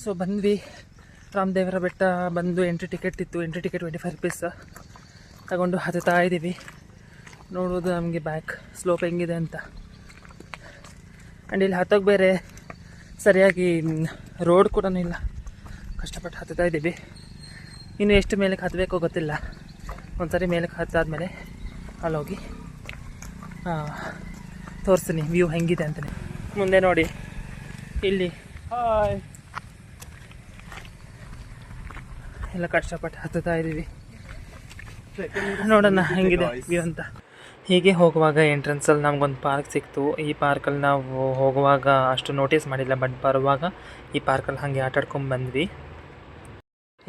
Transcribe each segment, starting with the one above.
So ಬಂದ್ವಿ. ರಾಮದೇವರ ಬೆಟ್ಟ ಬಂದು ಎಂಟ್ರಿ ಟಿಕೆಟ್ ಇತ್ತು. ಎಂಟ್ರಿ ಟಿಕೆಟ್ 25 ರೂಪೀಸ್ ತಗೊಂಡು ಹತ್ತುತ್ತಾ ಇದ್ದೀವಿ. ನೋಡೋದು ನಮಗೆ ಬ್ಯಾಕ್ ಸ್ಲೋಪ್ ಹೆಂಗಿದೆ ಅಂತ. ಆ್ಯಂಡ್ ಇಲ್ಲಿ ಹತ್ತೋಕೆ ಬೇರೆ ಸರಿಯಾಗಿ ರೋಡ್ ಕೂಡ ಇಲ್ಲ. ಕಷ್ಟಪಟ್ಟು ಹತ್ತುತ್ತಾ ಇದ್ದೀವಿ. ಇನ್ನು ಎಷ್ಟು ಮೇಲಕ್ಕೆ ಹತ್ತಬೇಕೋ ಗೊತ್ತಿಲ್ಲ. ಒಂದು ಸರಿ ಮೇಲಕ್ಕೆ ಹತ್ತಾದ್ಮೇಲೆ ಅಲ್ಲೋಗಿ ತೋರಿಸ್ತೀನಿ ವ್ಯೂ ಹೆಂಗಿದೆ ಅಂತಲೇ. ಮುಂದೆ ನೋಡಿ, ಇಲ್ಲಿ ಎಲ್ಲ ಕಷ್ಟಪಟ್ಟು ಹತ್ತುತ್ತಾ ಇದ್ದೀವಿ. ನೋಡೋಣ ಹೆಂಗಿದೆ ವ್ಯೂ ಅಂತ. ಹೀಗೆ ಹೋಗುವಾಗ ಎಂಟ್ರೆನ್ಸಲ್ಲಿ ನಮಗೊಂದು ಪಾರ್ಕ್ ಸಿಕ್ತು. ಈ ಪಾರ್ಕಲ್ಲಿ ನಾವು ಹೋಗುವಾಗ ಅಷ್ಟು ನೋಟಿಸ್ ಮಾಡಿಲ್ಲ, ಬಟ್ ಬರುವಾಗ ಈ ಪಾರ್ಕಲ್ಲಿ ಹಾಗೆ ಆಟಾಡ್ಕೊಂಡು ಬಂದ್ವಿ.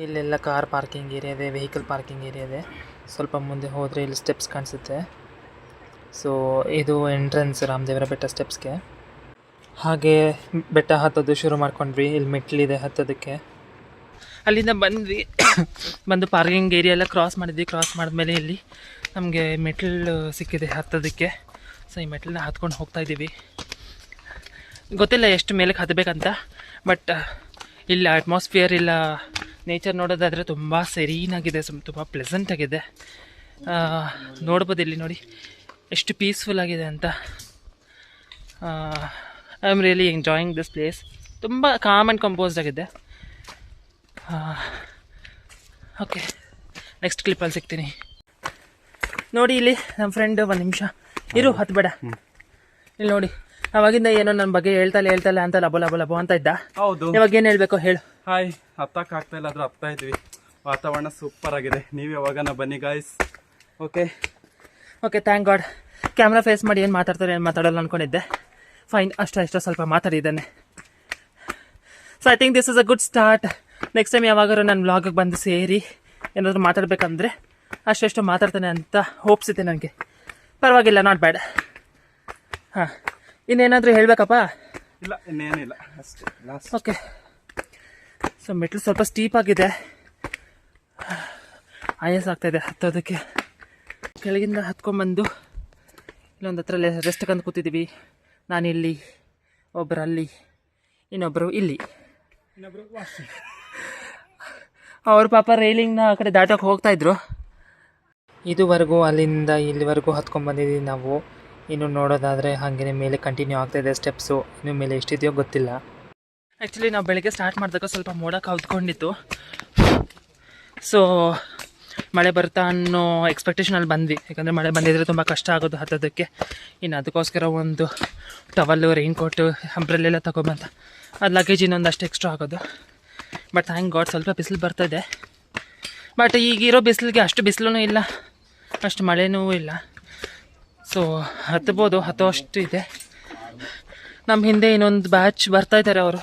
ಇಲ್ಲೆಲ್ಲ ಕಾರ್ ಪಾರ್ಕಿಂಗ್ ಏರಿಯಾ ಇದೆ, ವೆಹಿಕಲ್ ಪಾರ್ಕಿಂಗ್ ಏರಿಯಾ ಇದೆ. ಸ್ವಲ್ಪ ಮುಂದೆ ಹೋದರೆ ಇಲ್ಲಿ ಸ್ಟೆಪ್ಸ್ ಕಾಣಿಸುತ್ತೆ. ಸೊ ಇದು ಎಂಟ್ರೆನ್ಸ್ ರಾಮದೇವರ ಬೆಟ್ಟ ಸ್ಟೆಪ್ಸ್ಗೆ. ಹಾಗೆ ಬೆಟ್ಟ ಹತ್ತೋದು ಶುರು ಮಾಡ್ಕೊಂಡ್ವಿ. ಇಲ್ಲಿ ಮೆಟ್ಲಿದೆ ಹತ್ತೋದಕ್ಕೆ. ಅಲ್ಲಿಂದ ಬಂದ್ವಿ. ಬಂದು ಪಾರ್ಕಿಂಗ್ ಏರಿಯಾ ಎಲ್ಲ ಕ್ರಾಸ್ ಮಾಡಿದ್ವಿ. ಕ್ರಾಸ್ ಮಾಡಿದ್ಮೇಲೆ ಇಲ್ಲಿ ನಮಗೆ ಮೆಟ್ಲು ಸಿಕ್ಕಿದೆ ಹತ್ತೋದಕ್ಕೆ. ಸೊ ಈ ಮೆಟ್ಲನ್ನ ಹತ್ಕೊಂಡು ಹೋಗ್ತಾಯಿದ್ದೀವಿ. ಗೊತ್ತಿಲ್ಲ ಎಷ್ಟು ಮೇಲಕ್ಕೆ ಹತ್ತಬೇಕಂತ, ಬಟ್ ಇಲ್ಲ ಅಟ್ಮಾಸ್ಫಿಯರ್ ಇಲ್ಲ ನೇಚರ್ ನೋಡೋದಾದರೆ ತುಂಬ ಸೆರೀನಾಗಿದೆ, ತುಂಬ ಪ್ಲೆಸೆಂಟಾಗಿದೆ. ನೋಡ್ಬೋದು ಇಲ್ಲಿ ನೋಡಿ ಎಷ್ಟು ಪೀಸ್ಫುಲ್ ಆಗಿದೆ ಅಂತ. I am really enjoying this place. ತುಂಬ ಕಾಮ್ ಆ್ಯಂಡ್ ಕಂಪೋಸ್ಡ್ ಆಗಿದೆ. ಓಕೆ, ನೆಕ್ಸ್ಟ್ ಕ್ಲಿಪ್ಪಲ್ಲಿ ಸಿಗ್ತೀನಿ. ನೋಡಿ ಇಲ್ಲಿ ನಮ್ಮ ಫ್ರೆಂಡ್ ಒಂದು ನಿಮಿಷ ಇರು, ಹತ್ಬೇಡ. ಇಲ್ಲಿ ನೋಡಿ, ಅವಾಗಿಂದ ಏನೋ ನನ್ನ ಬಗ್ಗೆ ಹೇಳ್ತಲ್ಲ ಅಂತ ಲಬೋ ಅಂತ ಇದ್ದ. ಹೌದು, ಇವಾಗ ಏನು ಹೇಳಬೇಕು ಹೇಳು. ಹಾಯ್, ಹತ್ತಕ್ಕೆ ಆಗ್ತಾ ಇಲ್ಲ ಆದ್ರೂ ಹತ್ತಾ ಇದ್ವಿ. ವಾತಾವರಣ ಸೂಪರ್ ಆಗಿದೆ. ನೀವು ಯಾವಾಗನ ಬನ್ನಿ guys. Okay thank god. Camera face ಮಾಡಿ ಏನು ಮಾತಾಡಲ್ಲ ಅಂದ್ಕೊಂಡಿದ್ದೆ. ಫೈನ್, ಅಷ್ಟೋ ಸ್ವಲ್ಪ ಮಾತಾಡಿದ್ದಾನೆ. So I think this is a good start. Next time ಯಾವಾಗಾರು ನನ್ನ ವ್ಲಾಗಿಗೆ ಬಂದು ಸೇರಿ ಏನಾದರೂ ಮಾತಾಡಬೇಕಂದ್ರೆ ಅಷ್ಟೆಷ್ಟು ಮಾತಾಡ್ತಾನೆ ಅಂತ ಹೋಪ್ಸ್ ಇದೆ ನನಗೆ. ಪರವಾಗಿಲ್ಲ, ನಾಟ್ ಬ್ಯಾಡ್. ಹಾಂ, ಇನ್ನೇನಾದರೂ ಹೇಳಬೇಕಪ್ಪ? ಇಲ್ಲ, ಇನ್ನೇನಿಲ್ಲ, ಅಷ್ಟೇ. ಓಕೆ, ಸೊ ಮೆಟ್ಲು ಸ್ವಲ್ಪ ಸ್ಟೀಪ್ ಆಗಿದೆ. ಆಯಾಸ ಆಗ್ತಾಯಿದೆ ಹತ್ತೋದಕ್ಕೆ. ಕೆಳಗಿಂದ ಹತ್ಕೊಂಡ್ಬಂದು ಇಲ್ಲೊಂದು ಹತ್ರ ರೆಸ್ಟ್ಗಂದು ಕೂತಿದ್ದೀವಿ. ನಾನಿಲ್ಲಿ, ಒಬ್ಬರು ಅಲ್ಲಿ, ಇನ್ನೊಬ್ಬರು ಇಲ್ಲಿ. ಅವ್ರ ಪಾಪ ರೈಲಿಂಗ್ನ ಆ ಕಡೆ ದಾಟೋಕೆ ಹೋಗ್ತಾಯಿದ್ರು. ಇದುವರೆಗೂ ಅಲ್ಲಿಂದ ಇಲ್ಲಿವರೆಗೂ ಹತ್ಕೊಂಡ್ಬಂದಿದ್ದೀವಿ ನಾವು. ಇನ್ನು ನೋಡೋದಾದರೆ ಹಾಗೆಯೇ ಮೇಲೆ ಕಂಟಿನ್ಯೂ ಆಗ್ತಾಯಿದೆ ಸ್ಟೆಪ್ಸು. ಇನ್ನು ಮೇಲೆ ಎಷ್ಟಿದೆಯೋ ಗೊತ್ತಿಲ್ಲ. ಆ್ಯಕ್ಚುಲಿ ನಾವು ಬೆಳಗ್ಗೆ ಸ್ಟಾರ್ಟ್ ಮಾಡಿದಾಗ ಸ್ವಲ್ಪ ಮೋಡ ಕವಿದ್ಕೊಂಡಿತ್ತು. ಸೊ ಮಳೆ ಬರುತ್ತಾ ಅನ್ನೋ ಎಕ್ಸ್ಪೆಕ್ಟೇಷನಲ್ಲಿ ಬಂದ್ವಿ. ಯಾಕಂದರೆ ಮಳೆ ಬಂದಿದ್ದರೆ ತುಂಬ ಕಷ್ಟ ಆಗೋದು ಹತ್ತೋದಕ್ಕೆ. ಇನ್ನು ಅದಕ್ಕೋಸ್ಕರ ಒಂದು ಟವಲ್ಲು, ರೈನ್ಕೋಟು, ಅಂಬ್ರೆಲ್ಲೆಲ್ಲ ತೊಗೊಬಂತ. ಅದು ಲಗೇಜ್ ಇನ್ನೊಂದಷ್ಟು ಎಕ್ಸ್ಟ್ರಾ ಆಗೋದು. ಬಟ್ ಥ್ಯಾಂಕ್ ಗಾಡ್ ಸ್ವಲ್ಪ ಬಿಸಿಲು ಬರ್ತದೆ. ಬಟ್ ಈಗಿರೋ ಬಿಸಿಲಿಗೆ ಅಷ್ಟು ಬಿಸಿಲೂ ಇಲ್ಲ, ಅಷ್ಟು ಮಳೆನೂ ಇಲ್ಲ. ಸೊ ಹತ್ಬೋದು, ಹತ್ತೋ ಅಷ್ಟು ಇದೆ. ನಮ್ಮ ಹಿಂದೆ ಇನ್ನೊಂದು ಬ್ಯಾಚ್ ಬರ್ತಾಯಿದ್ದಾರೆ. ಅವರು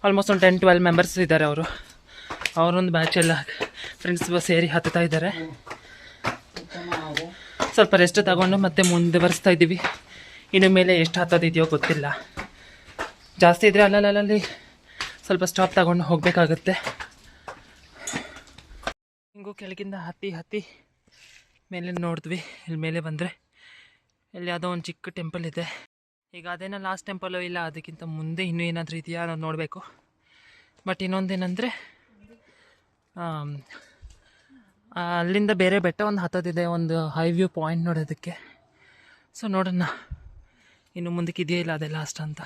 ಆಲ್ಮೋಸ್ಟ್ ಒಂದು 10-12 ಮೆಂಬರ್ಸ್ ಇದ್ದಾರೆ. ಅವರೊಂದು ಬ್ಯಾಚ್ ಎಲ್ಲ ಫ್ರೆಂಡ್ಸ್ ಸೇರಿ ಹತ್ತುತ್ತಾ ಇದ್ದಾರೆ. ಸ್ವಲ್ಪ ರೆಸ್ಟ್ ತಗೊಂಡು ಮತ್ತೆ ಮುಂದುವರಿಸ್ತಾ ಇದ್ದೀವಿ. ಇನ್ನು ಮೇಲೆ ಎಷ್ಟು ಹತ್ತೋದಿದೆಯೋ ಗೊತ್ತಿಲ್ಲ. ಜಾಸ್ತಿ ಇದ್ದರೆ ಅಲ್ಲಲ್ಲಿ ಸ್ವಲ್ಪ ಸ್ಟಾಪ್ ತಗೊಂಡು ಹೋಗಬೇಕಾಗುತ್ತೆ. ಹಿಂಗೂ ಕೆಳಗಿಂದ ಹತ್ತಿ ಮೇಲೆ ನೋಡಿದ್ವಿ. ಇಲ್ಲಿ ಮೇಲೆ ಬಂದರೆ ಇಲ್ಲಿ ಯಾವುದೋ ಒಂದು ಚಿಕ್ಕ ಟೆಂಪಲ್ ಇದೆ. ಈಗ ಅದೇನೋ ಲಾಸ್ಟ್ ಟೆಂಪಲ್ಲು ಇಲ್ಲ, ಅದಕ್ಕಿಂತ ಮುಂದೆ ಇನ್ನೂ ಏನಾದರೂ ಇದೆಯಾ ಅನ್ನೋದು ನೋಡಬೇಕು. ಬಟ್ ಇನ್ನೊಂದೇನೆಂದರೆ ಅಲ್ಲಿಂದ ಬೇರೆ ಬೆಟ್ಟ ಒಂದು ಹತ್ತೋದಿದೆ, ಒಂದು ಹೈ ವ್ಯೂ ಪಾಯಿಂಟ್ ನೋಡೋದಕ್ಕೆ. ಸೊ ನೋಡೋಣ ಇನ್ನು ಮುಂದಕ್ಕೆ ಇದೆಯೇ ಇಲ್ಲ ಅದೇ ಲಾಸ್ಟ್ ಅಂತ.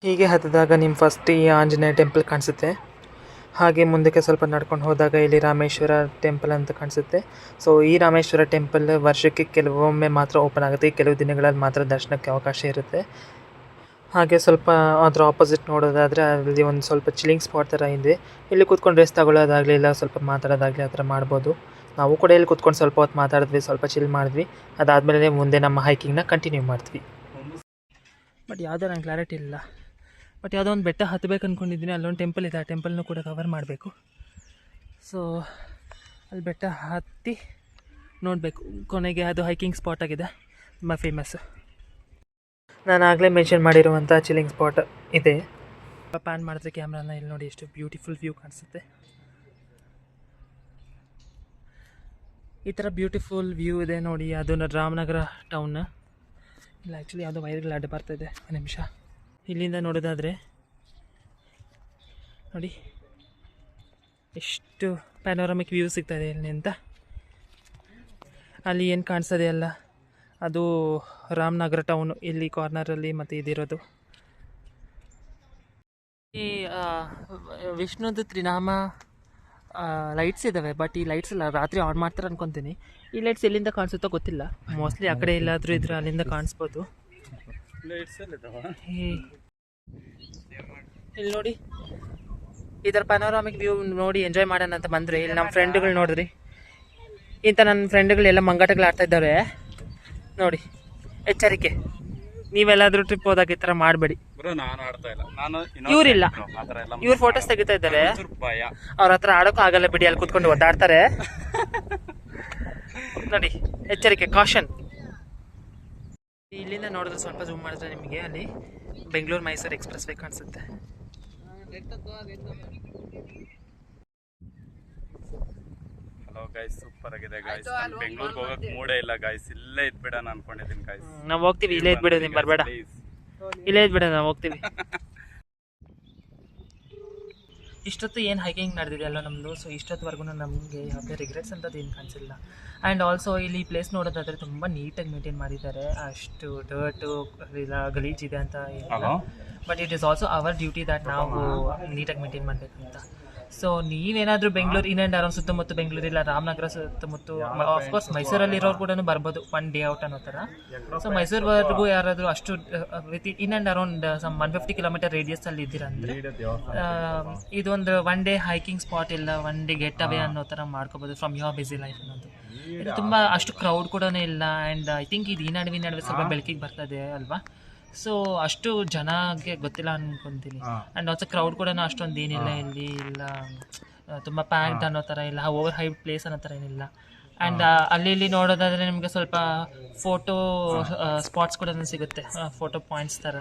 ಹೀಗೆ ಹತ್ತಿದಾಗ ನಿಮ್ಮ ಫಸ್ಟ್ ಈ ಆಂಜನೇಯ ಟೆಂಪಲ್ ಕಾಣಿಸುತ್ತೆ. ಹಾಗೆ ಮುಂದಕ್ಕೆ ಸ್ವಲ್ಪ ನಡ್ಕೊಂಡು ಹೋದಾಗ ಇಲ್ಲಿ ರಾಮೇಶ್ವರ ಟೆಂಪಲ್ ಅಂತ ಕಾಣಿಸುತ್ತೆ. ಸೊ ಈ ರಾಮೇಶ್ವರ ಟೆಂಪಲ್ ವರ್ಷಕ್ಕೆ ಕೆಲವೊಮ್ಮೆ ಮಾತ್ರ ಓಪನ್ ಆಗುತ್ತೆ. ಕೆಲವು ದಿನಗಳಲ್ಲಿ ಮಾತ್ರ ದರ್ಶನಕ್ಕೆ ಅವಕಾಶ ಇರುತ್ತೆ. ಹಾಗೆ ಸ್ವಲ್ಪ ಅದರ ಆಪೋಸಿಟ್ ನೋಡೋದಾದರೆ ಅಲ್ಲಿ ಒಂದು ಸ್ವಲ್ಪ ಚಿಲ್ಲಿಂಗ್ ಸ್ಪಾಟ್ ಥರ ಇದೆ. ಇಲ್ಲಿ ಕೂತ್ಕೊಂಡು ರೆಸ್ಟ್ ತಗೊಳ್ಳೋದಾಗಲಿ ಇಲ್ಲ ಸ್ವಲ್ಪ ಮಾತಾಡೋದಾಗಲಿ ಆ ಥರ ಮಾಡ್ಬೋದು. ನಾವು ಕೂಡ ಇಲ್ಲಿ ಕೂತ್ಕೊಂಡು ಸ್ವಲ್ಪ ಹೊತ್ತು ಮಾತಾಡಿದ್ವಿ, ಸ್ವಲ್ಪ ಚಿಲ್ ಮಾಡಿದ್ವಿ. ಅದಾದಮೇಲೆ ಮುಂದೆ ನಮ್ಮ ಹೈಕಿಂಗ್ನ ಕಂಟಿನ್ಯೂ ಮಾಡ್ತೀವಿ. ಬಟ್ ಯಾವುದೋ ನಂಗೆ ಕ್ಲಾರಿಟಿ ಇಲ್ಲ. ಬಟ್ ಯಾವುದೋ ಒಂದು ಬೆಟ್ಟ ಹತ್ತಬೇಕು ಅಂದ್ಕೊಂಡಿದ್ದೀನಿ. ಅಲ್ಲೊಂದು ಟೆಂಪಲ್ ಇದೆ, ಆ ಟೆಂಪಲ್ನೂ ಕೂಡ ಕವರ್ ಮಾಡಬೇಕು. ಸೊ ಅಲ್ಲಿ ಬೆಟ್ಟ ಹತ್ತಿ ನೋಡಬೇಕು. ಕೊನೆಗೆ ಅದು ಹೈಕಿಂಗ್ ಸ್ಪಾಟ್ ಆಗಿದೆ, ತುಂಬ ಫೇಮಸ್ಸು. ನಾನು ಆಗಲೇ ಮೆನ್ಷನ್ ಮಾಡಿರುವಂಥ ಚಿಲ್ಲಿಂಗ್ ಸ್ಪಾಟ್ ಇದೆ. ಪ್ಯಾನ್ ಮಾಡಿದ್ರೆ ಕ್ಯಾಮ್ರಾನ ಇಲ್ಲಿ ನೋಡಿ ಎಷ್ಟು ಬ್ಯೂಟಿಫುಲ್ ವ್ಯೂ ಕಾಣಿಸುತ್ತೆ. ಈ ಥರ ಬ್ಯೂಟಿಫುಲ್ ವ್ಯೂ ಇದೆ ನೋಡಿ. ಅದು ರಾಮನಗರ ಟೌನ್. ಇಲ್ಲ ಆ್ಯಕ್ಚುಲಿ ಯಾವುದೋ ವೈರ್ಗಳು ಅಡ್ಡ ಬರ್ತಾಯಿದೆ. ಒಂದು ನಿಮಿಷ. ಇಲ್ಲಿಂದ ನೋಡೋದಾದರೆ ನೋಡಿ ಎಷ್ಟು ಪ್ಯಾನೋರಮಿಕ್ ವ್ಯೂ ಸಿಗ್ತದೆ ಇಲ್ಲಿ ಅಂತ. ಅಲ್ಲಿ ಏನು ಕಾಣಿಸ್ತದೆ ಅಲ್ಲ ಅದು ರಾಮನಗರ ಟೌನು, ಇಲ್ಲಿ ಕಾರ್ನರಲ್ಲಿ ಮತ್ತು ಇದಿರೋದು. ಈ ವಿಷ್ಣುದು ತ್ರಿನಾಮ ಲೈಟ್ಸ್ ಇದ್ದಾವೆ, ಬಟ್ ಈ ಲೈಟ್ಸ್ ಎಲ್ಲ ರಾತ್ರಿ ಆನ್ ಮಾಡ್ತಾರೆ ಅನ್ಕೊತೀನಿ. ಈ ಲೈಟ್ಸ್ ಎಲ್ಲಿಂದ ಕಾಣಿಸುತ್ತೋ ಗೊತ್ತಿಲ್ಲ, ಮೋಸ್ಟ್ಲಿ ಆ ಕಡೆ ಎಲ್ಲಾದರೂ ಇದ್ರೆ ಅಲ್ಲಿಂದ ಕಾಣಿಸ್ಬೋದು. ಇಲ್ಲಿ ನೋಡಿ ಈ ಥರ ಪನೋರಾಮಿಕ್ ವ್ಯೂ ನೋಡಿ ಎಂಜಾಯ್ ಮಾಡೋಣ ಅಂತ ಬಂದರೆ ಇಲ್ಲಿ ನಮ್ಮ ಫ್ರೆಂಡ್ಗಳು ನೋಡಿದ್ರಿ, ಇಂಥ ನನ್ನ ಫ್ರೆಂಡ್ಗಳೆಲ್ಲ ಮಂಗಾಟಗಳು ಆಡ್ತಾ ಇದ್ದಾರೆ ನೋಡಿ. ಎಚ್ಚರಿಕೆ, ನೀವೆಲ್ಲಾದರೂ ಟ್ರಿಪ್ ಹೋದಾಗ ಈ ಥರ ಮಾಡಬೇಡಿ. ಇವರಿಲ್ಲ, ಇವ್ರು ಫೋಟೋಸ್ ತೆಗಿತಾ ಇದ್ದಾರೆ, ಅವ್ರ ಹತ್ರ ಆಡೋಕ್ಕೂ ಆಗಲ್ಲ ಬಿಡಿ, ಅಲ್ಲಿ ಕೂತ್ಕೊಂಡು ಒದ್ದಾಡ್ತಾರೆ ನೋಡಿ. ಎಚ್ಚರಿಕೆ, ಕಾಷನ್. ಇಲ್ಲಿಂದ ನೋಡಿದ್ರೆ ಸ್ವಲ್ಪ ಜೂಮ್ ಮಾಡಿದ್ರೆ ನಿಮಗೆ ಅಲ್ಲಿ ಬೆಂಗಳೂರು ಮೈಸೂರು ಎಕ್ಸ್ಪ್ರೆಸ್ ವೇ ಕಾಣಿಸುತ್ತೆ. ಹಲೋ ಗೈಸ್, ಸೂಪರ್ ಆಗಿದೆ ಗೈಸ್. ನಾನು ಬೆಂಗಳೂರಿಗೆ ಹೋಗಕ್ಕೆ ಮೂಡೇ ಇಲ್ಲ ಗೈಸ್, ಇಲ್ಲೇ ಇದ್ಬಿಡೋಣ ಅನ್ಕೊಂಡಿದ್ದೀನಿ ಗೈಸ್. ನಾವು ಹೋಗ್ತೀವಿ, ಇಲ್ಲೇ ಇದ್ಬಿಡೋದು, ನೀವು ಬರಬೇಡ, ಇಲ್ಲೇ ಇದ್ಬಿಡೋದು, ನಾವು ಹೋಗ್ತೀವಿ. ಇಷ್ಟೊತ್ತು ಏನು ಹೈಕಿಂಗ್ ನಡೆದಿದೆ ಅಲ್ಲ ನಮ್ಮದು, ಸೊ ಇಷ್ಟೊತ್ತವರೆಗೂ ನಮಗೆ ಯಾವುದೇ ರಿಗ್ರೆಟ್ಸ್ ಅಂತದ್ದು ಏನು ಕಾಣಿಸಿಲ್ಲ. ಆ್ಯಂಡ್ ಆಲ್ಸೋ ಇಲ್ಲಿ ಪ್ಲೇಸ್ ನೋಡೋದಾದರೆ ತುಂಬ ನೀಟಾಗಿ ಮೇಂಟೈನ್ ಮಾಡಿದ್ದಾರೆ, ಅಷ್ಟು ಡರ್ಟು ಇಲ್ಲ ಗಲೀಜಿದೆ ಅಂತ ಇಲ್ಲ. But it is also our duty that ನಾವು ನೀಟಾಗಿ ಮೇಂಟೈನ್ ಮಾಡಬೇಕಂತ. ಸೊ ನೀವೇನಾದರೂ ಬೆಂಗಳೂರು ಇನ್ ಆ್ಯಂಡ್ ಅರೌಂಡ್ ಸುತ್ತಮುತ್ತ ಬೆಂಗಳೂರು ಇಲ್ಲ ರಾಮನಗರ ಸುತ್ತಮುತ್ತ, ಆಫ್ಕೋರ್ಸ್ ಮೈಸೂರಲ್ಲಿರೋರು ಕೂಡ ಬರ್ಬೋದು ಒನ್ ಡೇ ಔಟ್ ಅನ್ನೋ ಥರ. ಸೊ ಮೈಸೂರುವರೆಗೂ ಯಾರಾದರೂ ಅಷ್ಟು with in and around some 150 kilometre ರೇಡಿಯಸ್ಸಲ್ಲಿ ಇದ್ದೀರಂದರೆ ಇದೊಂದು ಒನ್ ಡೇ ಹೈಕಿಂಗ್ ಸ್ಪಾಟ್ ಇಲ್ಲ, ಒನ್ ಡೇ ಗೆಟ್ ಅವೇ ಅನ್ನೋ ಥರ ಮಾಡ್ಕೋಬೋದು ಫ್ರಮ್ ಯುವರ್ ಬಿಸಿ ಲೈಫ್ ಅನ್ನೋದು. ಇದು ತುಂಬ ಅಷ್ಟು ಕ್ರೌಡ್ ಕೂಡ ಇಲ್ಲ. ಆ್ಯಂಡ್ ಐ ಥಿಂಕ್ ಇದು ಈ ನಡುವೆ ಸ್ವಲ್ಪ ಬೆಳಕಿಗೆ ಬರ್ತದೆ ಅಲ್ವಾ, ಸೊ ಅಷ್ಟು ಜನಕ್ಕೆ ಗೊತ್ತಿಲ್ಲ ಅನ್ಕೊತೀನಿ. ಆ್ಯಂಡ್ ಆಲ್ಸೋ ಕ್ರೌಡ್ ಕೂಡ ಅಷ್ಟೊಂದು ಏನಿಲ್ಲ ಇಲ್ಲಿ, ಇಲ್ಲ ತುಂಬ ಪ್ಯಾಕ್ಡ್ ಅನ್ನೋ ಥರ ಇಲ್ಲ, ಓವರ್ ಹೈ ಪ್ಲೇಸ್ ಅನ್ನೋ ಥರ ಏನಿಲ್ಲ. ಆ್ಯಂಡ್ ಅಲ್ಲಿ ಇಲ್ಲಿ ನೋಡೋದಾದರೆ ನಿಮಗೆ ಸ್ವಲ್ಪ ಫೋಟೋ ಸ್ಪಾಟ್ಸ್ ಕೂಡ ಸಿಗುತ್ತೆ, ಫೋಟೋ ಪಾಯಿಂಟ್ಸ್ ಥರ.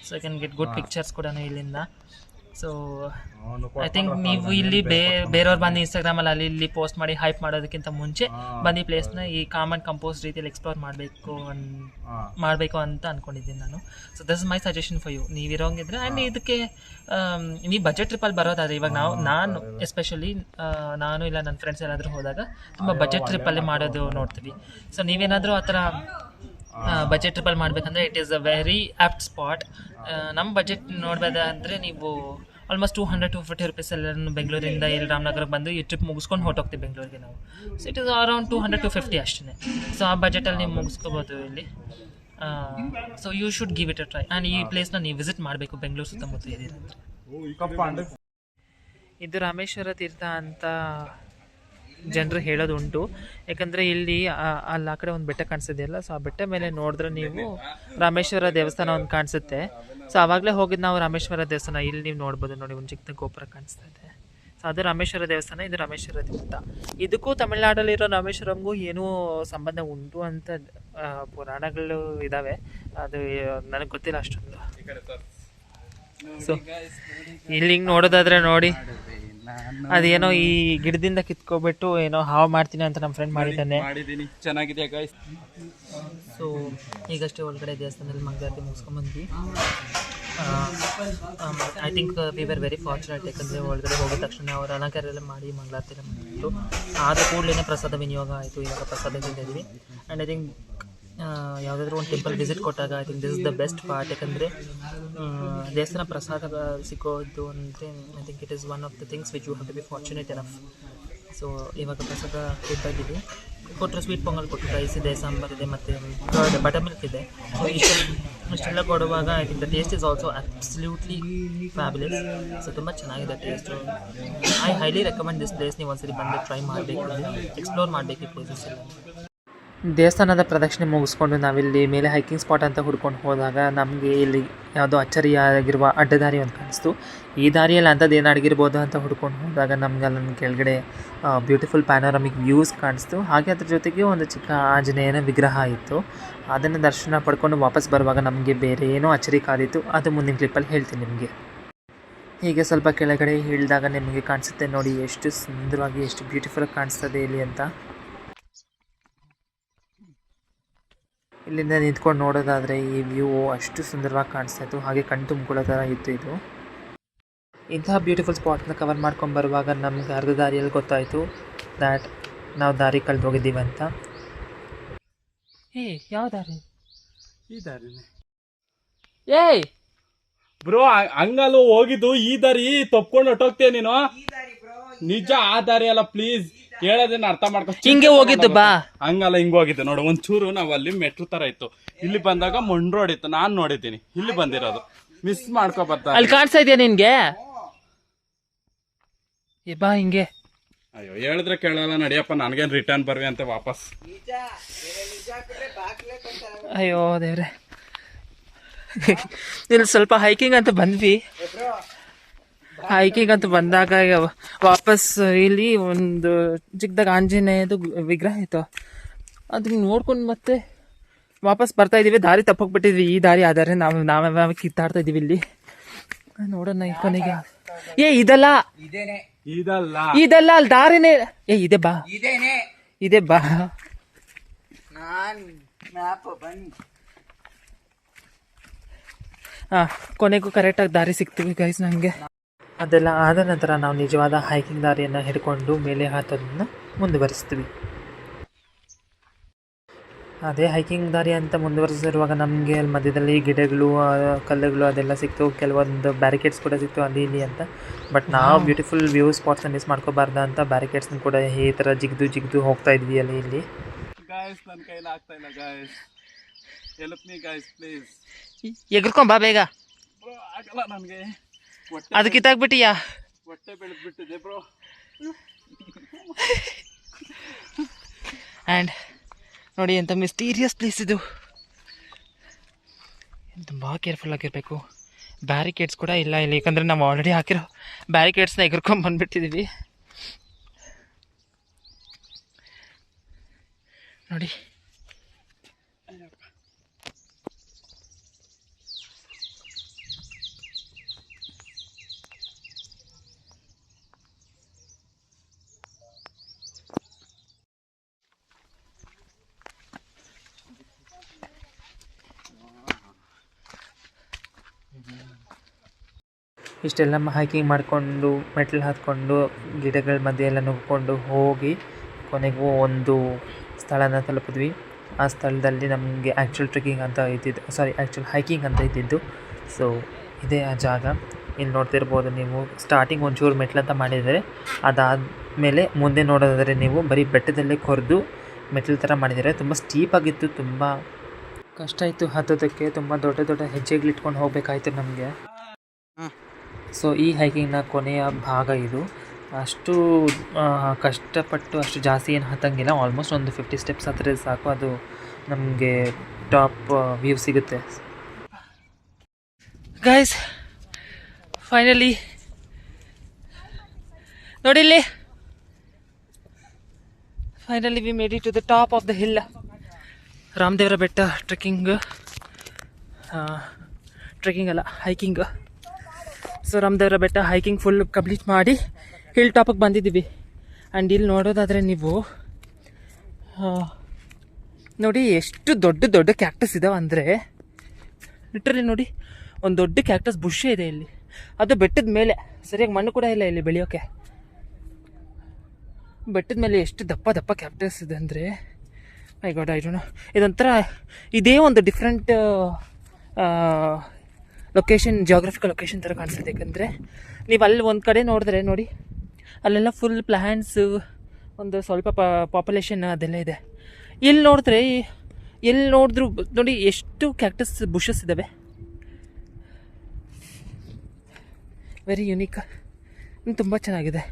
So you can get good pictures ಕೂಡ ಇಲ್ಲಿಂದ. ಸೊ ಐ ಥಿಂಕ್ ನೀವು ಇಲ್ಲಿ ಬೇರೆಯವ್ರು ಬಂದು ಇನ್ಸ್ಟಾಗ್ರಾಮಲ್ಲಿ ಅಲ್ಲಿ ಇಲ್ಲಿ ಪೋಸ್ಟ್ ಮಾಡಿ ಹೈಪ್ ಮಾಡೋದಕ್ಕಿಂತ ಮುಂಚೆ ಬಂದು ಈ ಪ್ಲೇಸ್ನ ಈ ಕಾಮ್ ಆ್ಯಂಡ್ ಕಂಪೋಸ್ ರೀತಿಯಲ್ಲಿ ಎಕ್ಸ್ಪ್ಲೋರ್ ಮಾಡಬೇಕು ಅಂತ ಅಂದ್ಕೊಂಡಿದ್ದೀನಿ ನಾನು. So this is my suggestion for you, ನೀವು ಇರೋಂಗಿದ್ರೆ. ಆ್ಯಂಡ್ ಇದಕ್ಕೆ ನೀವು ಬಜೆಟ್ ಟ್ರಿಪ್ಪಲ್ಲಿ ಬರೋದಾದರೆ, ಇವಾಗ ನಾನು ಎಸ್ಪೆಷಲಿ ನಾನು ಇಲ್ಲ ನನ್ನ ಫ್ರೆಂಡ್ಸ್ ಏನಾದರೂ ಹೋದಾಗ ತುಂಬ ಬಜೆಟ್ ಟ್ರಿಪ್ಪಲ್ಲಿ ಮಾಡೋದು ನೋಡ್ತೀವಿ. ಸೊ ನೀವೇನಾದರೂ ಆ ಥರ ಬಜೆಟ್ ಟ್ರಿಪ್ಪಲ್ಲಿ ಮಾಡಬೇಕಂದ್ರೆ it is a very apt spot. ನಮ್ಮ ಬಜೆಟ್ ನೋಡ್ಬೋದಂದರೆ ನೀವು ಆಲ್ಮೋಸ್ಟ್ 200-250 ರುಪೀಸಲ್ಲಿ ಬೆಂಗಳೂರಿಂದ ಇಲ್ಲಿ ರಾಮನಗರಕ್ಕೆ ಬಂದು ಈ ಟ್ರಿಪ್ ಮುಗಿಸ್ಕೊಂಡು ಹೊರಟೋಗ್ತೀವಿ ಬೆಂಗಳೂರಿಗೆ ನಾವು. ಸೊ ಇಟ್ ಇಸ್ ಅರೌಂಡ್ 200-250 ಅಷ್ಟೇ. ಸೊ ಆ ಬಜೆಟಲ್ಲಿ ನೀವು ಮುಗಿಸ್ಕೋಬೋದು ಇಲ್ಲಿ. So you should give it a try. And ಈ ಪ್ಲೇಸ್ನ ನೀವು ವಿಸಿಟ್ ಮಾಡಬೇಕು ಬೆಂಗಳೂರು ಸುತ್ತಮುತ್ತ ಇದ್ದೀರಂದರೆ. ಇದು ರಾಮೇಶ್ವರ ತೀರ್ಥ ಅಂತ ಜನರು ಹೇಳೋದುಂಟು, ಯಾಕಂದರೆ ಇಲ್ಲಿ ಅಲ್ಲಿ ಆ ಕಡೆ ಒಂದು ಬೆಟ್ಟ ಕಾಣಿಸ್ತಿದೆಯಲ್ಲ, ಸೊ ಆ ಬೆಟ್ಟ ಮೇಲೆ ನೋಡಿದ್ರೆ ನೀವು ರಾಮೇಶ್ವರ ದೇವಸ್ಥಾನ ಒಂದು ಕಾಣಿಸುತ್ತೆ. ಸೊ ಆವಾಗಲೇ ಹೋಗಿದ್ದು ನಾವು ರಾಮೇಶ್ವರ ದೇವಸ್ಥಾನ, ಇಲ್ಲಿ ನೀವು ನೋಡ್ಬೋದು ನೋಡಿ, ಒಂದು ಚಿಕ್ಕ ಗೋಪುರ ಕಾಣಿಸ್ತಾ ಇದೆ. ಸೊ ಅದು ರಾಮೇಶ್ವರ ದೇವಸ್ಥಾನ, ಇದು ರಾಮೇಶ್ವರ ತೀರ್ಥ. ಇದಕ್ಕೂ ತಮಿಳ್ನಾಡಲ್ಲಿರೋ ರಾಮೇಶ್ವರಂಗೂ ಏನೂ ಸಂಬಂಧ ಉಂಟು ಅಂತ ಪುರಾಣಗಳು ಇದ್ದಾವೆ, ಅದು ನನಗೆ ಗೊತ್ತಿಲ್ಲ ಅಷ್ಟೊಂದು. ಸೊ ಇಲ್ಲಿ ಹಿಂಗೆ ನೋಡೋದಾದರೆ ನೋಡಿ, ಅದೇನೋ ಈ ಗಿಡದಿಂದ ಕಿತ್ಕೊಬಿಟ್ಟು ಏನೋ ಹಾವು ಮಾಡ್ತೀನಿ ಅಂತ ನಮ್ಮ ಫ್ರೆಂಡ್ ಮಾಡಿದ್ದಾನೆ. ಚೆನ್ನಾಗಿದೆ ಗೈಸ್. ಸೊ ಈಗಷ್ಟೇ ಒಳಗಡೆ ದೇವಸ್ಥಾನದಲ್ಲಿ ಮಂಗಳಾರತಿ ಮುಗಿಸ್ಕೊಂಡ್ಬಂದ್ವಿ. I think we were very fortunate, ಯಾಕಂದರೆ ಒಳಗಡೆ ಹೋಗಿದ ತಕ್ಷಣ ಅವರು ಅಲಂಕಾರ ಎಲ್ಲ ಮಾಡಿ ಮಂಗಳಾರತಿ ಎಲ್ಲ ಮಾಡಿಬಿಟ್ಟು ಆದ ಕೂಡಲೇ ಪ್ರಸಾದ ವಿನಿಯೋಗ ಆಯಿತು. ಇವಾಗ ಪ್ರಸಾದ ತಿಂದಿದ್ವಿ. ಆ್ಯಂಡ್ ಐ ಥಿಂಕ್ ಯಾವುದಾದ್ರೂ ಒಂದು ಟೆಂಪಲ್ ವಿಸಿಟ್ ಕೊಟ್ಟಾಗ I think this is the best part, ಯಾಕಂದರೆ ದೇವಸ್ಥಾನ ಪ್ರಸಾದ ಸಿಗೋದು ಅಂದರೆ I think it is one of the things which you have to be fortunate enough. So ಇವಾಗ ಪ್ರಸಾದ ಇದ್ದಾಗಿದೆ, ಕೊಟ್ಟರೆ ಸ್ವೀಟ್ ಪೊಂಗಲ್ ಕೊಟ್ಟು, ರೈಸ್ ಇದೆ, ಸಾಂಬಾರ್ ಇದೆ, ಮತ್ತು ಕರ್ಡ್ ಬಟರ್ ಮಿಲ್ಕ್ ಇದೆ. ಸೊ ಇಷ್ಟೆಲ್ಲ ಕೊಡುವಾಗ I think the taste is also absolutely fabulous. So ತುಂಬ ಚೆನ್ನಾಗಿದೆ taste. I highly recommend this place. ನೀವು ಒಂದ್ಸರಿ ಬಂದು ಟ್ರೈ ಮಾಡಬೇಕು, ಎಕ್ಸ್ಪ್ಲೋರ್ ಮಾಡಬೇಕು ಈ ಪ್ಲೇಸಸ್ ಎಲ್ಲ. ದೇವಸ್ಥಾನದ ಪ್ರದಕ್ಷಿಣೆ ಮುಗಿಸ್ಕೊಂಡು ನಾವಿಲ್ಲಿ ಮೇಲೆ ಹೈಕಿಂಗ್ ಸ್ಪಾಟ್ ಅಂತ ಹುಡ್ಕೊಂಡು ಹೋದಾಗ ನಮಗೆ ಇಲ್ಲಿ ಯಾವುದೋ ಅಚ್ಚರಿಯಾಗಿರುವ ಅಡ್ಡದಾರಿ ಒಂದು ಕಾಣಿಸ್ತು. ಈ ದಾರಿಯಲ್ಲಿ ಅಂಥದ್ದು ಏನು ಅಡಗಿರ್ಬೋದು ಅಂತ ಹುಡ್ಕೊಂಡು ಹೋದಾಗ ನಮ್ಗೆ ಅಲ್ಲೊಂದು ಕೆಳಗಡೆ ಬ್ಯೂಟಿಫುಲ್ ಪ್ಯಾನೋರಮಿಕ್ ವ್ಯೂಸ್ ಕಾಣಿಸ್ತು. ಹಾಗೆ ಅದ್ರ ಜೊತೆಗೆ ಒಂದು ಚಿಕ್ಕ ಆಂಜನೇಯನ ವಿಗ್ರಹ ಇತ್ತು. ಅದನ್ನು ದರ್ಶನ ಪಡ್ಕೊಂಡು ವಾಪಸ್ ಬರುವಾಗ ನಮಗೆ ಬೇರೆ ಏನೋ ಅಚ್ಚರಿ ಕಾದಿತ್ತು, ಅದು ಮುಂದಿನ ಕ್ಲಿಪ್ಪಲ್ಲಿ ಹೇಳ್ತೀನಿ ನಿಮಗೆ. ಹೀಗೆ ಸ್ವಲ್ಪ ಕೆಳಗಡೆ ಇಳಿದಾಗ ನಿಮಗೆ ಕಾಣಿಸುತ್ತೆ ನೋಡಿ, ಎಷ್ಟು ಸುಂದರವಾಗಿ, ಎಷ್ಟು ಬ್ಯೂಟಿಫುಲ್ ಕಾಣಿಸ್ತದೆ ಇಲ್ಲಿ ಅಂತ. ಇಲ್ಲಿಂದ ನಿಂತ್ಕೊಂಡು ನೋಡೋದಾದರೆ ಈ ವ್ಯೂ ಅಷ್ಟು ಸುಂದರವಾಗಿ ಕಾಣಿಸ್ತಾ ಇತ್ತು, ಹಾಗೆ ಕಣ್ಣು ತುಂಬಿಕೊಳ್ಳೋ ಥರ ಇತ್ತು ಇದು. ಇಂತಹ ಬ್ಯೂಟಿಫುಲ್ ಸ್ಪಾಟ್ನ ಕವರ್ ಮಾಡ್ಕೊಂಡು ಬರುವಾಗ ನಮ್ಗೆ ಅರ್ಧ ದಾರಿಯಲ್ಲಿ ಗೊತ್ತಾಯಿತು ದ್ಯಾಟ್ ನಾವು ದಾರಿ ಕಳೆದು ಹೋಗಿದ್ದೀವಿ ಅಂತ. ಯಾವ ದಾರಿ? ಈ ದಾರಿನೇ ಏಯ್ ಬ್ರೋ, ಹಂಗಲ್ಲ ಹೋಗಿದ್ದು, ಈ ದಾರಿ ತಪ್ಕೊಂಡು ಹೊಟ್ಟೋಗ್ತೀಯ ನೀನು. ನಿಜ ಆ ದಾರಿ ಅಲ್ಲ, ಪ್ಲೀಸ್ ಹೇಳೋದನ್ನ ಅರ್ಥ ಮಾಡ್ಕೊ. ಹಿಂಗೆ ಹೋಗಿದ್ದು ಬಾ. ಹಂಗಲ್ಲ, ಹಿಂಗ್ ಹೋಗಿದ್ದು ನೋಡು. ಒಂಚೂರು ನಾವು ಅಲ್ಲಿ ಮೆಟ್ರೋ ತರ ಇತ್ತು, ಇಲ್ಲಿ ಬಂದಾಗ ಮಣ್ ರೋಡ್ ಇತ್ತು. ನಾನ್ ನೋಡಿದ್ದೀನಿ, ಇಲ್ಲಿ ಬಂದಿರೋದು ಮಿಸ್ ಮಾಡ್ಕೊ ಬರ್ತಾ. ಅಲ್ಲಿ ಕಾಣಿಸ್ತಾ ಇದೆಯಾ ನಿನ್ಗೆ? ಬಾ ಹಿಂಗೆ. ಅಯ್ಯೋ ಹೇಳಿದ್ರೆ ಕೇಳಲ್ಲ, ನಡಿಯಪ್ಪ, ನನ್ಗೇನ್ ರಿಟರ್ನ್ ಬರ್ವಿ ಅಂತ ವಾಪಸ್. ಅಯ್ಯೋ ದೇವ್ರೆ, ಇಲ್ಲಿ ಸ್ವಲ್ಪ ಹೈಕಿಂಗ್ ಅಂತ ಬಂದ್ವಿ. ಹೈಕಿಂಗ್ ಅಂತ ಬಂದಾಗ ವಾಪಸ್ ಇಲ್ಲಿ ಒಂದು ಚಿಕ್ಕದಾಗ ಆಂಜನೇಯದು ವಿಗ್ರಹ ಇತ್ತು, ಅದನ್ನ ನೋಡ್ಕೊಂಡು ಮತ್ತೆ ವಾಪಸ್ ಬರ್ತಾ ಇದೀವಿ. ದಾರಿ ತಪ್ಪೋಗ್ಬಿಟ್ಟಿದ್ವಿ. ಈ ದಾರಿ ಆದರೆ ನಾವೇ ಕಿತ್ತಾಡ್ತಾ ಇದೀವಿ ಇಲ್ಲಿ. ನೋಡೋಣ ಈ ಕೊನೆಗೆ. ಇದಲ್ಲ ಇದಲ್ಲ ಇದಲ್ಲ, ಅಲ್ಲಿ ದಾರಿನೇ. ಇದೆ ಬಾ, ಇದೆ ಬಾ. ಕೊನೆಗೂ ಕರೆಕ್ಟಾಗಿ ದಾರಿ ಸಿಗ್ತೀವಿ ಗೈಸ್ ನಮಗೆ. ಅದೆಲ್ಲ ಆದ ನಂತರ ನಾವು ನಿಜವಾದ ಹೈಕಿಂಗ್ ದಾರಿಯನ್ನು ಹಿಡ್ಕೊಂಡು ಮೇಲೆ ಹತ್ತೋದನ್ನು ಮುಂದುವರಿಸ್ತೀವಿ. ಅದೇ ಹೈಕಿಂಗ್ ದಾರಿ ಅಂತ ಮುಂದುವರಿಸಿರುವಾಗ ನಮಗೆ ಅಲ್ಲಿ ಮಧ್ಯದಲ್ಲಿ ಗಿಡಗಳು, ಕಲ್ಲುಗಳು ಅದೆಲ್ಲ ಸಿಕ್ತು. ಕೆಲವೊಂದು ಬ್ಯಾರಿಕೇಡ್ಸ್ ಕೂಡ ಸಿಕ್ತು ಅಲ್ಲಿ ಇಲ್ಲಿ ಅಂತ. ಬಟ್ ನಾವು ಬ್ಯೂಟಿಫುಲ್ ವ್ಯೂ ಸ್ಪಾಟ್ಸ್ನ ಮಿಸ್ ಮಾಡ್ಕೋಬಾರ್ದು ಅಂತ ಬ್ಯಾರಿಕೇಡ್ಸ್ನ ಕೂಡ ಈ ಥರ ಜಿಗ್ದು ಹೋಗ್ತಾ ಇದ್ವಿ ಅಲ್ಲಿ ಇಲ್ಲಿ. ಗಾಯ್ಸ್, ನನ್ನ ಕೈಲಿ ಆಗ್ತಾ ಇಲ್ಲ guys, help me guys please. ಎಗ್ರಕೊಂಬಾ ಬೇಗ. ಬ್ರೋ ಆಗಲ್ಲ ನನಗೆ, ಅದು ಕಿತ್ತಾಕ್ಬಿಟ್ಟಿಯಾ? ಹೊಟ್ಟೆ ಬೆಳೆದ್ಬಿಟ್ಟಿದೆ ಬ್ರೋ. ಆ್ಯಂಡ್ ನೋಡಿ ಎಂಥ ಮಿಸ್ಟೀರಿಯಸ್ ಪ್ಲೇಸ್ ಇದು. ತುಂಬ ಕೇರ್ಫುಲ್ ಆಗಿರಬೇಕು. ಬ್ಯಾರಿಕೇಡ್ಸ್ ಕೂಡ ಇಲ್ಲ ಇಲ್ಲಿ, ಯಾಕಂದರೆ ನಾವು ಆಲ್ರೆಡಿ ಹಾಕಿರೋ ಬ್ಯಾರಿಕೇಡ್ಸ್ನ ಎಗರ್ಕೊಂಡು ಬಂದುಬಿಟ್ಟಿದ್ದೀವಿ. ನೋಡಿ ಇಷ್ಟೆಲ್ಲ ಹೈಕಿಂಗ್ ಮಾಡಿಕೊಂಡು ಮೆಟ್ಲು ಹತ್ಕೊಂಡು ಗಿಡಗಳ ಮಧ್ಯೆ ಎಲ್ಲ ನುಗ್ಕೊಂಡು ಹೋಗಿ ಕೊನೆಗೂ ಒಂದು ಸ್ಥಳನ ತಲುಪಿದ್ವಿ. ಆ ಸ್ಥಳದಲ್ಲಿ ನಮಗೆ ಆ್ಯಕ್ಚುಲ್ ಟ್ರೆಕ್ಕಿಂಗ್ ಅಂತ ಇದ್ದಿದ್ದು, ಆ್ಯಕ್ಚುಲ್ ಹೈಕಿಂಗ್ ಅಂತ ಇದ್ದಿದ್ದು. ಸೊ ಇದೇ ಆ ಜಾಗ. ಇಲ್ಲಿ ನೋಡ್ತಿರ್ಬೋದು ನೀವು, ಸ್ಟಾರ್ಟಿಂಗ್ ಒಂಚೂರು ಮೆಟ್ಲಂತ ಮಾಡಿದರೆ, ಅದಾದಮೇಲೆ ಮುಂದೆ ನೋಡೋದಾದರೆ ನೀವು ಬರೀ ಬೆಟ್ಟದಲ್ಲೇ ಕೊರೆದು ಮೆಟ್ಲು ಥರ ಮಾಡಿದ್ದಾರೆ. ತುಂಬ ಸ್ಟೀಪಾಗಿತ್ತು, ತುಂಬ ಕಷ್ಟ ಇತ್ತು ಹತ್ತೋದಕ್ಕೆ. ತುಂಬ ದೊಡ್ಡ ಹೆಜ್ಜೆಗಳಿಟ್ಕೊಂಡು ಹೋಗಬೇಕಾಯ್ತು ನಮಗೆ. ಸೊ ಈ ಹೈಕಿಂಗ್ನ ಕೊನೆಯ ಭಾಗ ಇದು. ಅಷ್ಟು ಕಷ್ಟಪಟ್ಟು ಅಷ್ಟು ಜಾಸ್ತಿ ಏನು ಹತ್ತಂಗಿಲ್ಲ. ಆಲ್ಮೋಸ್ಟ್ ಒಂದು 50 ಸ್ಟೆಪ್ಸ್ ಹತ್ತಿರ ಸಾಕು, ಅದು ನಮಗೆ ಟಾಪ್ ವ್ಯೂ ಸಿಗುತ್ತೆ. ಗೈಸ್ ಫೈನಲಿ ನೋಡಿ ಇಲ್ಲಿ, finally we made it to the top of the hill. Ramadevara Betta trekking ಅಲ್ಲ, hiking. So Ramadevara Betta hiking full complete ಮಾಡಿ ಹಿಲ್ ಟಾಪಿಗೆ ಬಂದಿದ್ದೀವಿ. ಆ್ಯಂಡ್ ಇಲ್ಲಿ ನೋಡೋದಾದರೆ ನೀವು ನೋಡಿ ಎಷ್ಟು ದೊಡ್ಡ ಕ್ಯಾಕ್ಟಸ್ ಇದಾವೆ ಅಂದರೆ, ಲಿಟ್ರಲಿ ನೋಡಿ ಒಂದು ದೊಡ್ಡ ಕ್ಯಾಕ್ಟಸ್ ಬುಷೇ ಇದೆ ಇಲ್ಲಿ. ಅದು ಬೆಟ್ಟದ ಮೇಲೆ, ಸರಿಯಾಗಿ ಮಣ್ಣು ಕೂಡ ಇಲ್ಲ ಇಲ್ಲಿ ಬೆಳೆಯೋಕ್ಕೆ. ಬೆಟ್ಟದ ಮೇಲೆ ಎಷ್ಟು ದಪ್ಪ ಕ್ಯಾಕ್ಟಸ್ ಇದೆ ಅಂದರೆ, I god I don't know. ಇದೊಂಥರ ಇದೇ ಒಂದು ಡಿಫ್ರೆಂಟ್ ಲೊಕೇಶನ್, ಜಿಯೋಗ್ರಫಿಕಲ್ ಲೊಕೇಶನ್ ಥರ ಕಾಣಿಸುತ್ತೆ. ಯಾಕಂದರೆ ನೀವು ಅಲ್ಲಿ ಒಂದು ಕಡೆ ನೋಡಿದ್ರೆ ನೋಡಿ, ಅಲ್ಲೆಲ್ಲ ಫುಲ್ ಪ್ಲ್ಯಾಂಟ್ಸು, ಒಂದು ಸ್ವಲ್ಪ ಪಾಪ್ಯುಲೇಷನ್ ಅದೆಲ್ಲ ಇದೆ. ಇಲ್ಲಿ ನೋಡಿದ್ರೆ, ಎಲ್ಲಿ ನೋಡಿದ್ರು ನೋಡಿ ಎಷ್ಟು ಕ್ಯಾಕ್ಟಸ್ ಬುಷಸ್ ಇದ್ದಾವೆ. ವೆರಿ ಯುನೀಕ್, ತುಂಬ ಚೆನ್ನಾಗಿದೆ.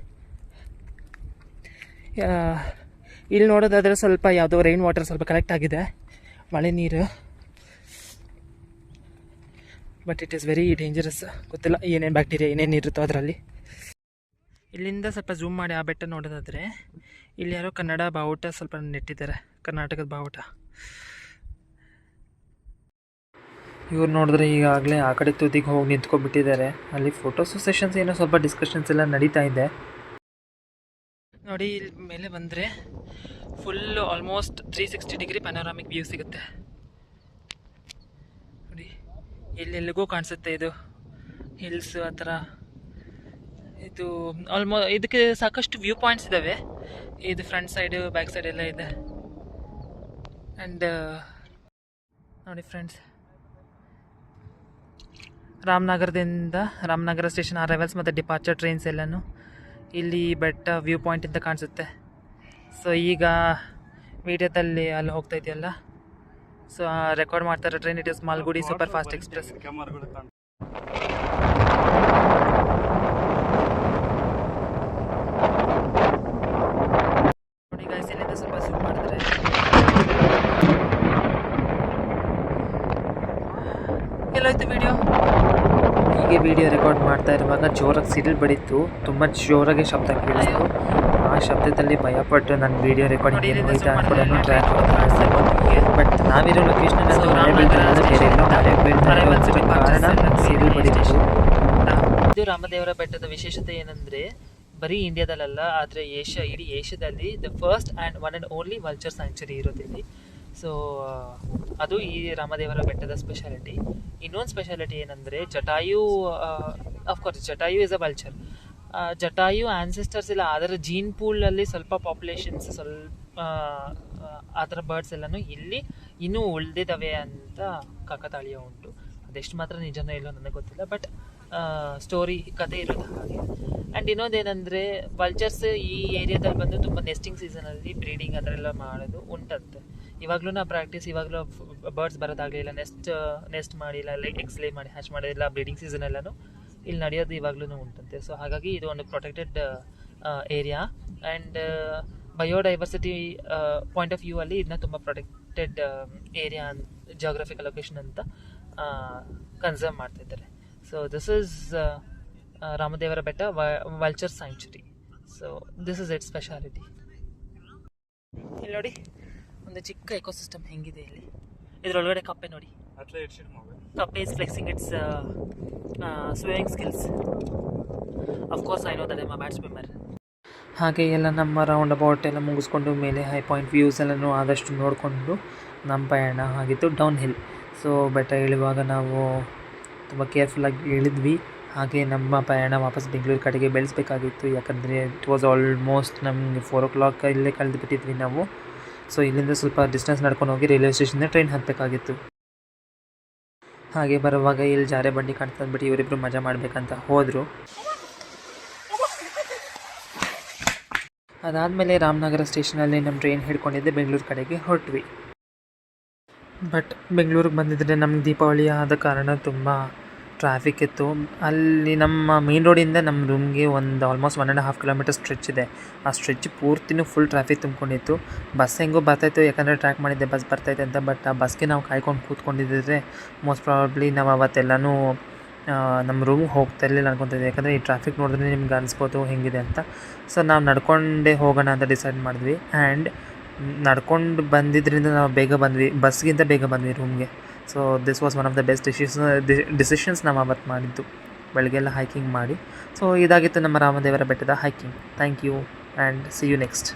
ಇಲ್ಲಿ ನೋಡೋದಾದರೆ ಸ್ವಲ್ಪ ಯಾವುದೋ ರೈನ್ ವಾಟರ್ ಸ್ವಲ್ಪ ಕಲೆಕ್ಟ್ ಆಗಿದೆ, ಮಳೆ ನೀರು. But it is very dangerous. ಗೊತ್ತಿಲ್ಲ ಏನೇನು ಬ್ಯಾಕ್ಟೀರಿಯಾ ಏನೇನು ಇರುತ್ತೋ ಅದರಲ್ಲಿ. ಇಲ್ಲಿಂದ ಸ್ವಲ್ಪ ಝೂಮ್ ಮಾಡಿ ಆ ಬೆಟ್ಟ ನೋಡೋದಾದರೆ, ಇಲ್ಲಿ ಯಾರೋ ಕನ್ನಡ ಬಾವುಟ ಸ್ವಲ್ಪ ನೆಟ್ಟಿದ್ದಾರೆ, ಕರ್ನಾಟಕದ ಬಾವುಟ. ಇವ್ರು ನೋಡಿದ್ರೆ ಈಗಾಗಲೇ ಆ ಕಡೆ ತುದಿಗೆ ಹೋಗಿ ನಿಂತ್ಕೊಬಿಟ್ಟಿದ್ದಾರೆ. ಅಲ್ಲಿ ಫೋಟೋಸ್ ಸೆಷನ್ಸ್ ಏನೋ ಸ್ವಲ್ಪ ಡಿಸ್ಕಷನ್ಸ್ ಎಲ್ಲ ನಡೀತಾ ಇದೆ. ನೋಡಿ ಇಲ್ಲಿ ಮೇಲೆ ಬಂದರೆ ಫುಲ್ಲು ಆಲ್ಮೋಸ್ಟ್ 360 ಡಿಗ್ರಿ ಪನೋರಾಮಿಕ್ ವ್ಯೂ ಸಿಗುತ್ತೆ. ನೋಡಿ ಎಲ್ಲೆಲ್ಲಿಗೂ ಕಾಣಿಸುತ್ತೆ ಇದು ಹಿಲ್ಸ್ ಆ ಥರ. ಇದು ಇದಕ್ಕೆ ಸಾಕಷ್ಟು ವ್ಯೂ ಪಾಯಿಂಟ್ಸ್ ಇದ್ದಾವೆ. ಇದು ಫ್ರಂಟ್ ಸೈಡು ಬ್ಯಾಕ್ ಸೈಡ್ ಎಲ್ಲ ಇದೆ. ಆ್ಯಂಡ್ ನೋಡಿ ಫ್ರೆಂಡ್ಸ್, ರಾಮನಗರ ಸ್ಟೇಷನ್ ಅರೈವಲ್ಸ್ ಮತ್ತು ಡಿಪಾರ್ಚರ್ ಟ್ರೈನ್ಸ್ ಎಲ್ಲನೂ ಇಲ್ಲಿ ಬೆಟ್ಟ ವ್ಯೂ ಪಾಯಿಂಟಿಂದ ಕಾಣಿಸುತ್ತೆ. ಸೊ ಈಗ ವಿಡಿಯೋದಲ್ಲಿ ಅಲ್ಲಿ ಹೋಗ್ತಾ ಇದೆಯಲ್ಲ, ಸೊ ರೆಕಾರ್ಡ್ ಮಾಡ್ತಾರೆ train. It is Malgudi super fast express. ನೋಡಿ ಗೈಸ್, ಇಲ್ಲಿಂದ ಸ್ವಲ್ಪ ಜೂಮ್ ಮಾಡಿದ್ರೆ ಎಲ್ಲೋಯ್ತು ವಿಡಿಯೋ. ಹೀಗೆ ವಿಡಿಯೋ ರೆಕಾರ್ಡ್ ಮಾಡ್ತಾ ಇರುವಾಗ ಜೋರಾಗಿ ಸಿಡಿಲು ಬಡಿತು, ತುಂಬ ಜೋರಾಗಿ ಶಬ್ದ ಕೇಳಿಸ್ತು. ಆ ಶಬ್ದದಲ್ಲಿ ಭಯಪಟ್ಟು ನನ್ನ ವಿಡಿಯೋ ರೆಕಾರ್ಡಿಂಗ್ ಏನು ಹೋಯ್ತಾ ಕೂಡ ಟ್ರ್ಯಾಕ್ ಬಟ್ ನಾವಿರೋ ಲೊಕೇಶನ್ ಅದು ಮಳೆ ಬೀಳ್ತಾರೆ, ಬೇರೆ ಎಲ್ಲೋ ಮಳೆ ಬೀಳ್ತಾರೆ ಕಾರಣ ಸಿಡಿಲು ಬಡಿತು. ಇದು ರಾಮದೇವರ ಬೆಟ್ಟದ ವಿಶೇಷತೆ ಏನಂದರೆ, ಬರೀ ಇಂಡಿಯಾದಲ್ಲ ಆದರೆ ಇಡೀ ಏಷ್ಯಾದಲ್ಲಿ the first and one and only vulture sanctuary ಇರೋದಿಲ್ಲಿ. ಸೊ ಅದು ಈ ರಾಮದೇವರ ಬೆಟ್ಟದ ಸ್ಪೆಷಾಲಿಟಿ. ಇನ್ನೊಂದು ಸ್ಪೆಷಾಲಿಟಿ ಏನಂದರೆ, Jatayu, of course Jatayu is a vulture. Jatayu ancestors ಇಲ್ಲ, ಅದರ ಜೀನ್ ಪೂಲಲ್ಲಿ ಸ್ವಲ್ಪ ಪಾಪ್ಯುಲೇಷನ್ಸ್, ಸ್ವಲ್ಪ ಆ ಥರ ಬರ್ಡ್ಸ್ ಎಲ್ಲನೂ ಇಲ್ಲಿ ಇನ್ನೂ ಉಳಿದಿದ್ದಾವೆ ಅಂತ ಕಾಕತಾಳೀಯ ಉಂಟು. ಅದೆಷ್ಟು ಮಾತ್ರ ನಿಜನೋ ಇಲ್ಲೋ ನನಗೆ ಗೊತ್ತಿಲ್ಲ, ಬಟ್ ಸ್ಟೋರಿ ಕತೆ ಇರೋದು ಹಾಗೆ. ಆ್ಯಂಡ್ ಇನ್ನೊಂದೇನೆಂದರೆ, ವಲ್ಚರ್ಸ್ ಈ ಏರಿಯಾದಲ್ಲಿ ಬಂದು ತುಂಬ ನೆಸ್ಟಿಂಗ್ ಸೀಸನಲ್ಲಿ ಬ್ರೀಡಿಂಗ್ ಅದರೆಲ್ಲ ಮಾಡೋದು ಉಂಟಂತೆ. ಇವಾಗಲೂ ಪ್ರಾಕ್ಟೀಸ್, ಇವಾಗಲೂ ಬರ್ಡ್ಸ್ ಬರೋದಾಗಲಿಲ್ಲ, ನೆಸ್ಟ್ ಮಾಡಿಲ್ಲ, ಲೈಕ್ ಎಗ್ಸ್ ಲೇ ಮಾಡಿ ಹ್ಯಾಚ್ ಮಾಡೋದಿಲ್ಲ, ಬ್ರೀಡಿಂಗ್ ಸೀಸನ್ ಎಲ್ಲನೂ ಇಲ್ಲಿ ನಡೆಯೋದು ಇವಾಗಲೂ ಉಂಟಂತೆ. ಸೊ ಹಾಗಾಗಿ ಇದು ಒಂದು protected area. And biodiversity point of view ಅಲ್ಲಿ ಇದನ್ನ ತುಂಬ ಪ್ರೊಟೆಕ್ಟೆಡ್ ಏರಿಯಾ, ಜಿಯೋಗ್ರಫಿಕಲ್ ಲೊಕೇಶನ್ ಅಂತ ಕನ್ಸರ್ವ್ ಮಾಡ್ತಿದ್ದಾರೆ. ಸೊ ದಿಸ್ ಈಸ್ ರಾಮದೇವರ ಬೆಟ್ಟ vulture sanctuary. So this is it speciality. ಇಲ್ಲಿ ನೋಡಿ, ಒಂದು ಚಿಕ್ಕ ಎಕೋಸಿಸ್ಟಮ್ ಹೆಂಗಿದೆ ಇಲ್ಲಿ. ಇದರೊಳಗಡೆ ಕಪ್ಪೆ ನೋಡಿ, ಕಪ್ಪೆ is flexing its swimming skills. Of course I know that I am a bad swimmer. ಹಾಗೆ ಎಲ್ಲ ನಮ್ಮ ರೌಂಡ್ ಅಬೌಟ್ ಎಲ್ಲ ಮುಗಿಸ್ಕೊಂಡು ಮೇಲೆ ಹೈ ಪಾಯಿಂಟ್ ವ್ಯೂಸ್ ಎಲ್ಲನೂ ಆದಷ್ಟು ನೋಡಿಕೊಂಡು ನಮ್ಮ ಪಯಣ ಆಗಿತ್ತು ಡೌನ್ ಹಿಲ್. ಸೊ ಬೆಟ್ಟ ಇಳಿಯುವಾಗ ನಾವು ತುಂಬ ಕೇರ್ಫುಲ್ಲಾಗಿ ಇಳಿದ್ವಿ. ಹಾಗೆ ನಮ್ಮ ಪಯಣ ವಾಪಸ್ ಬೆಂಗಳೂರು ಕಡೆಗೆ ಬೆಳೆಸಬೇಕಾಗಿತ್ತು, ಯಾಕಂದರೆ ಇಟ್ ವಾಸ್ ಆಲ್ಮೋಸ್ಟ್ ನಮಗೆ 4 o'clock ಇಲ್ಲೇ ಕಳೆದು ಬಿಟ್ಟಿದ್ವಿ ನಾವು. ಸೊ ಇಲ್ಲಿಂದ ಸ್ವಲ್ಪ ಡಿಸ್ಟೆನ್ಸ್ ನಡ್ಕೊಂಡು ಹೋಗಿ ರೈಲ್ವೆ ಸ್ಟೇಷನ್ಗೆ ಟ್ರೈನ್ ಹತ್ತಬೇಕಾಗಿತ್ತು. ಹಾಗೆ ಬರುವಾಗ ಇಲ್ಲಿ ಜಾರೆ ಬಂಡಿ ಕಾಣ್ತಾ ಅಂದ್ಬಿಟ್ಟು ಇವರಿಬ್ಬರು ಮಜಾ ಮಾಡಬೇಕಂತ ಹೋದರು. ಅದಾದಮೇಲೆ ರಾಮನಗರ ಸ್ಟೇಷನಲ್ಲಿ ನಮ್ಮ ಟ್ರೈನ್ ಹಿಡ್ಕೊಂಡಿದ್ದೆ ಬೆಂಗಳೂರು ಕಡೆಗೆ ಹೊರಟ್ವಿ. ಬಟ್ ಬೆಂಗಳೂರಿಗೆ ಬಂದಿದ್ದರೆ ನಮ್ಗೆ ದೀಪಾವಳಿ ಆದ ಕಾರಣ ತುಂಬ ಟ್ರಾಫಿಕ್ ಇತ್ತು. ಅಲ್ಲಿ ನಮ್ಮ ಮೇನ್ ರೋಡಿಂದ ನಮ್ಮ ರೂಮ್ಗೆ ಒಂದು ಆಲ್ಮೋಸ್ಟ್ 1.5 kilometers ಸ್ಟ್ರೆಚ್ ಇದೆ. ಆ ಸ್ಟ್ರೆಚ್ ಪೂರ್ತಿನೂ ಫುಲ್ ಟ್ರಾಫಿಕ್ ತುಂಬಿಕೊಂಡಿತ್ತು. ಬಸ್ ಹೆಂಗೋ ಬರ್ತಾಯಿತ್ತು, ಯಾಕಂದರೆ ಟ್ರ್ಯಾಕ್ ಮಾಡಿದ್ದೆ ಬಸ್ ಬರ್ತೈತೆ ಅಂತ. ಬಟ್ ಆ ಬಸ್ಗೆ ನಾವು ಕಾಯ್ಕೊಂಡು ಕೂತ್ಕೊಂಡಿದ್ದರೆ ಮೋಸ್ಟ್ ಪ್ರಾಬಬ್ಲಿ ನಾವು ಅವತ್ತೆಲ್ಲನೂ ನಮ್ಮ ರೂಮಿಗೆ ಹೋಗ್ತಾ ಇರಲಿಲ್ಲ ಅನ್ಕೊತಿದ್ದೆ, ಯಾಕಂದರೆ ಈ ಟ್ರಾಫಿಕ್ ನೋಡಿದ್ರೆ ನಿಮ್ಗೆ ಅನಿಸ್ಬೋದು ಹೆಂಗಿದೆ ಅಂತ. ಸೊ ನಾವು ನಡ್ಕೊಂಡೇ ಹೋಗೋಣ ಅಂತ ಡಿಸೈಡ್ ಮಾಡಿದ್ವಿ. ಆ್ಯಂಡ್ ನಡ್ಕೊಂಡು ಬಂದಿದ್ದರಿಂದ ನಾವು ಬೇಗ ಬಂದ್ವಿ, ಬಸ್ಗಿಂತ ಬೇಗ ಬಂದ್ವಿ ರೂಮ್ಗೆ. So this was one of the best decisions ನಾವು ಅವತ್ತು ಮಾಡಿದ್ದು, ಬೆಳಗ್ಗೆಲ್ಲ ಹೈಕಿಂಗ್ ಮಾಡಿ. ಸೊ ಇದಾಗಿತ್ತು ನಮ್ಮ ರಾಮದೇವರ ಬೆಟ್ಟದ hiking. Thank you and see you next.